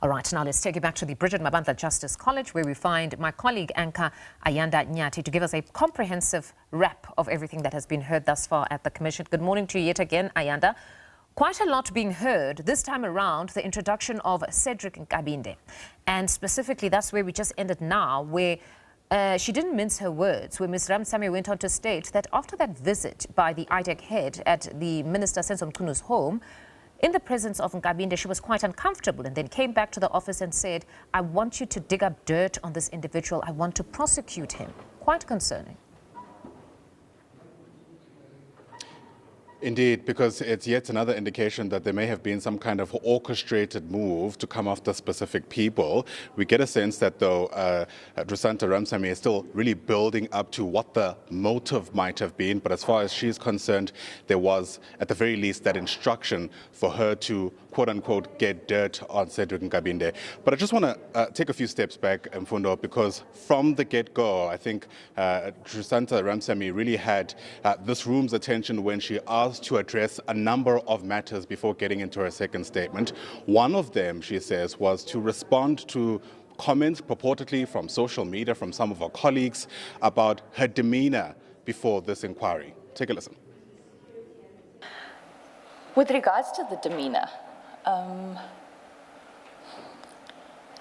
All right, now let's take you back to the Bridget Mabandla Justice College, where we find my colleague anchor Ayanda Nyathi to give us a comprehensive wrap of everything that has been heard thus far at the Commission. Good morning to you yet again, Ayanda. Quite a lot being heard this time around, the introduction of Cedric Gabinde. And specifically, that's where we just ended now, where she didn't mince her words, where Ms. Ramsamy went on to state that after that visit by the IDAC head at the Minister Senzo Mkunu's home, in the presence of Gabinde, she was quite uncomfortable and then came back to the office and said, I want you to dig up dirt on this individual. I want to prosecute him. Quite concerning. Indeed, because it's yet another indication that there may have been some kind of orchestrated move to come after specific people. We get a sense that, though, Drushantha Ramsamy is still really building up to what the motive might have been. But as far as she's concerned, there was, at the very least, that instruction for her to, quote-unquote, get dirt on Cedric Gabinde. But I just want to take a few steps back, Mfundo, because from the get-go, I think Drushantha Ramsamy really had this room's attention when she asked to address a number of matters before getting into her second statement. One of them, she says, was to respond to comments purportedly from social media, from some of her colleagues, about her demeanor before this inquiry. Take a listen. With regards to the demeanor,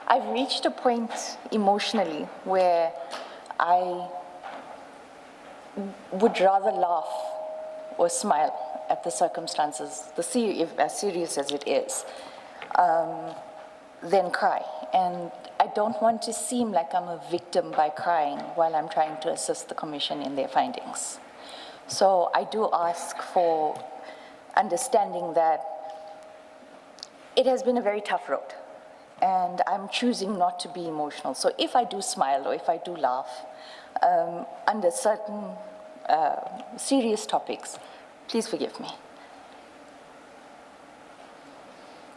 I've reached a point emotionally where I would rather laugh or smile at the circumstances, as serious as it is, than cry. And I don't want to seem like I'm a victim by crying while I'm trying to assist the Commission in their findings. So I do ask for understanding that it has been a very tough road, and I'm choosing not to be emotional. So if I do smile or if I do laugh under certain serious topics, please forgive me.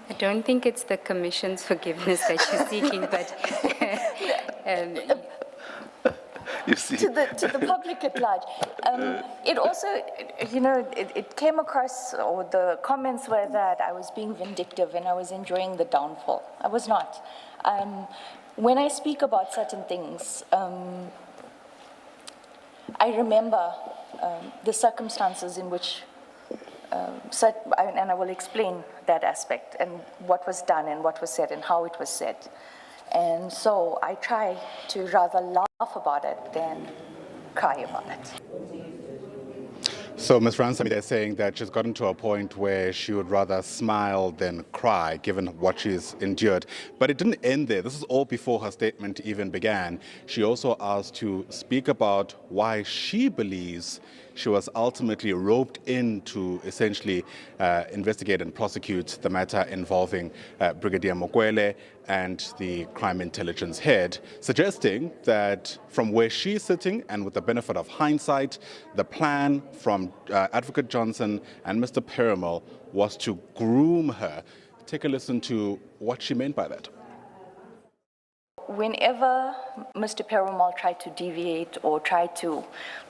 I don't think it's the Commission's forgiveness that you're seeking, but You see. To the public at large. It also, it came across, or the comments were that I was being vindictive and I was enjoying the downfall. I was not. When I speak about certain things, I remember the circumstances in which, and I will explain that aspect and what was done and what was said and how it was said. And so I try to rather laugh about it than cry about it. So Ms. Ramsamy, they're saying that she's gotten to a point where she would rather smile than cry, given what she's endured. But it didn't end there. This is all before her statement even began. She also asked to speak about why she believes she was ultimately roped in to essentially investigate and prosecute the matter involving Brigadier Mokwele and the crime intelligence head, suggesting that from where she's sitting and with the benefit of hindsight, the plan from Advocate Johnson and Mr. Perumal was to groom her. Take a listen to what she meant by that. Whenever Mr. Perumal tried to deviate or tried to,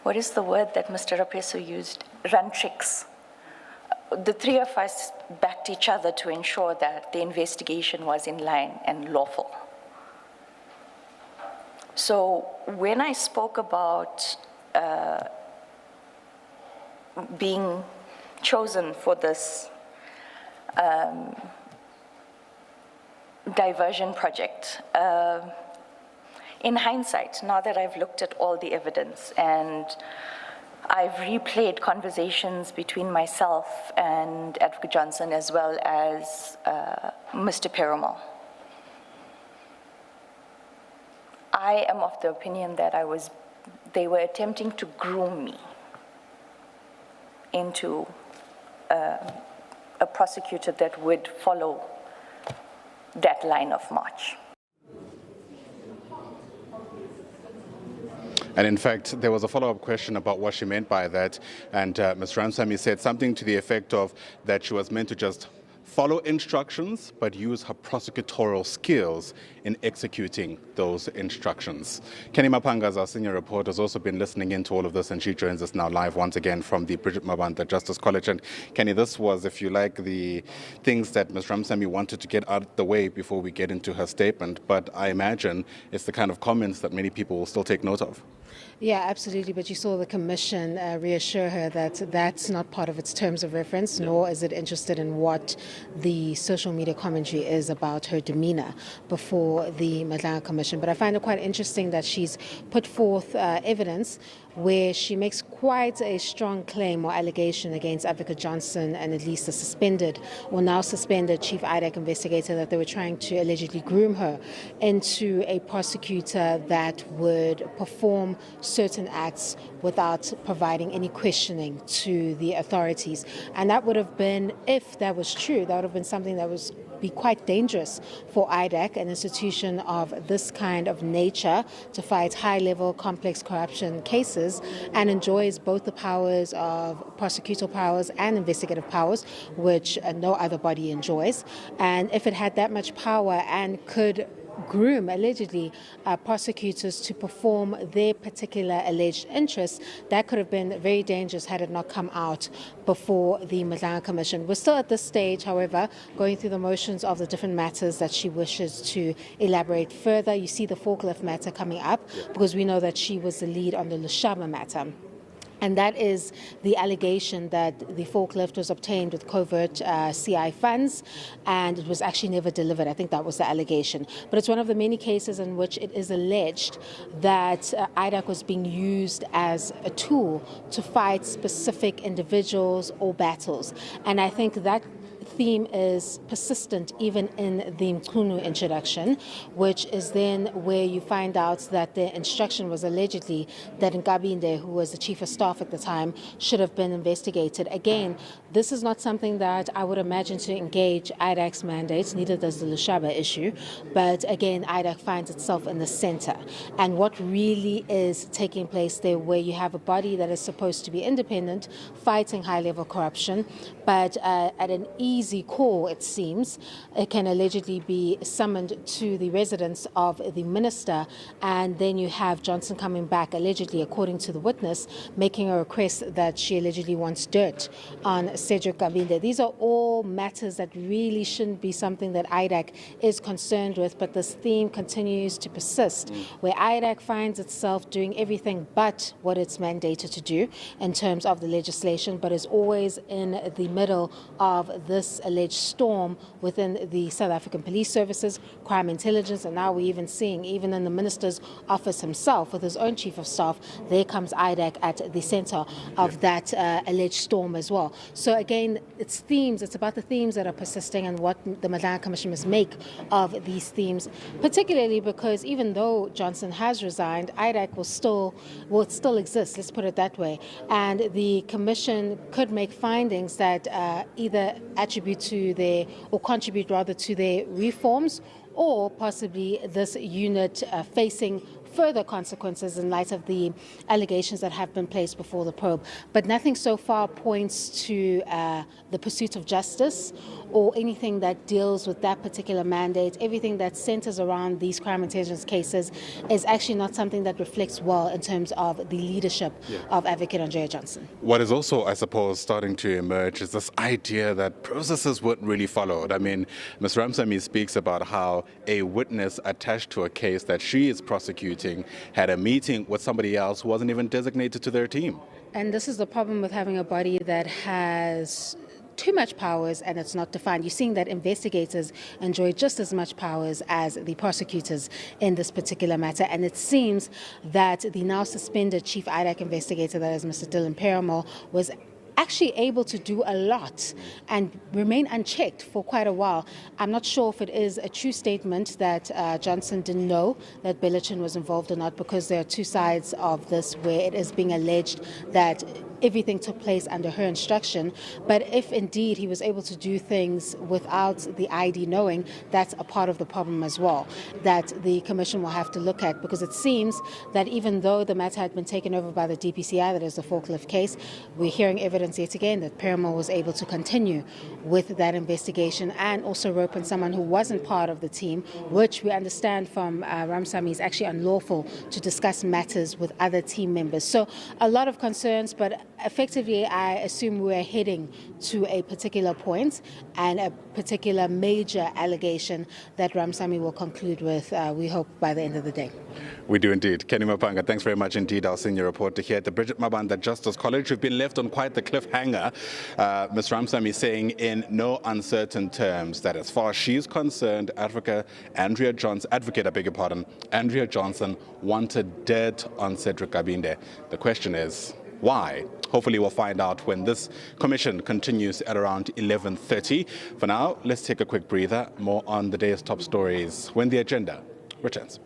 what is the word that Mr. Rapeso used? Run tricks. The three of us backed each other to ensure that the investigation was in line and lawful. So when I spoke about being chosen for this diversion project, in hindsight, now that I've looked at all the evidence and I've replayed conversations between myself and Advocate Johnson as well as Mr. Perumal, I am of the opinion that they were attempting to groom me into a prosecutor that would follow that line of march. And in fact, there was a follow-up question about what she meant by that. And Ms. Ramsamy said something to the effect of that she was meant to just follow instructions, but use her prosecutorial skills in executing those instructions. Canny Maphanga, as our senior reporter, has also been listening into all of this, and she joins us now live once again from the Bridget Mabanta Justice College. And Canny, this was, if you like, the things that Ms. Ramsamy wanted to get out of the way before we get into her statement, but I imagine it's the kind of comments that many people will still take note of. Yeah, absolutely. But you saw the Commission reassure her that that's not part of its terms of reference, nor is it interested in what the social media commentary is about her demeanor before the Madlanga Commission. But I find it quite interesting that she's put forth evidence where she makes quite a strong claim or allegation against Advocate Johnson and at least the suspended or now suspended Chief IDAC investigator, that they were trying to allegedly groom her into a prosecutor that would perform certain acts without providing any questioning to the authorities. And that would have been, if that was true, that would have been something that was be quite dangerous for IDAC, an institution of this kind of nature, to fight high-level complex corruption cases, and enjoys both the powers of prosecutorial powers and investigative powers, which no other body enjoys. And if it had that much power and could groom, allegedly, prosecutors to perform their particular alleged interests, that could have been very dangerous had it not come out before the Madlanga Commission. We're still at this stage, however, going through the motions of the different matters that she wishes to elaborate further. You see the forklift matter coming up, because we know that she was the lead on the Lushaba matter. And that is the allegation that the forklift was obtained with covert CI funds, and it was actually never delivered. I think that was the allegation. But it's one of the many cases in which it is alleged that IDAC was being used as a tool to fight specific individuals or battles. And I think that theme is persistent even in the Mchunu introduction, which is then where you find out that the instruction was allegedly that Gabinde, who was the chief of staff at the time, should have been investigated. Again, this is not something that I would imagine to engage IDAC's mandates, neither does the Lushaba issue, but again, IDAC finds itself in the center. And what really is taking place there, where you have a body that is supposed to be independent, fighting high-level corruption, but at an easy call, it seems, it can allegedly be summoned to the residence of the minister, and then you have Johnson coming back, allegedly, according to the witness, making a request that she allegedly wants dirt on Cedric Gabinde. These are all matters that really shouldn't be something that IDAC is concerned with, but this theme continues to persist, where IDAC finds itself doing everything but what it's mandated to do in terms of the legislation, but is always in the middle of this alleged storm within the South African Police Services, crime intelligence, and now we're even seeing, even in the minister's office himself, with his own chief of staff, there comes IDAC at the center of that alleged storm as well. So again, it's themes, it's about the themes that are persisting and what the Madlanga Commission must make of these themes, particularly because even though Johnson has resigned, IDAC will still exist, let's put it that way, and the Commission could make findings that either attribute to their, or contribute rather to their reforms, or possibly this unit facing further consequences in light of the allegations that have been placed before the probe. But nothing so far points to the pursuit of justice or anything that deals with that particular mandate. Everything that centers around these crime intelligence cases is actually not something that reflects well in terms of the leadership of Advocate Andrea Johnson. What is also, I suppose, starting to emerge is this idea that processes weren't really followed. I mean, Ms. Ramsamy speaks about how a witness attached to a case that she is prosecuting had a meeting with somebody else who wasn't even designated to their team. And this is the problem with having a body that has too much powers and it's not defined. You're seeing that investigators enjoy just as much powers as the prosecutors in this particular matter. And it seems that the now suspended chief IDAC investigator, that is Mr. Dylan Peramo, was actually able to do a lot and remain unchecked for quite a while. I'm not sure if it is a true statement that Johnson didn't know that Bellichin was involved or not, because there are two sides of this where it is being alleged that everything took place under her instruction. But if indeed he was able to do things without the ID knowing, that's a part of the problem as well, that the Commission will have to look at, because it seems that even though the matter had been taken over by the DPCI, that is the Forklift case, we're hearing evidence yet again that Paramount was able to continue with that investigation and also rope in someone who wasn't part of the team, which we understand from Ramsamy is actually unlawful to discuss matters with other team members. So a lot of concerns, but effectively I assume we're heading to a particular point and a particular major allegation that Ramsamy will conclude with, we hope, by the end of the day. We do indeed. Canny Maphanga, thanks very much indeed, our senior reporter here at the Bridget Mabanda Justice College. We've been left on quite the cliffhanger. Ms. Ramsamy saying in no uncertain terms that as far as she's concerned, Advocate Andrea Johnson wanted dead on Cedric Gabinde. The question is, why? Hopefully we'll find out when this commission continues at around 11:30. For now, let's take a quick breather. More on the day's top stories when the agenda returns.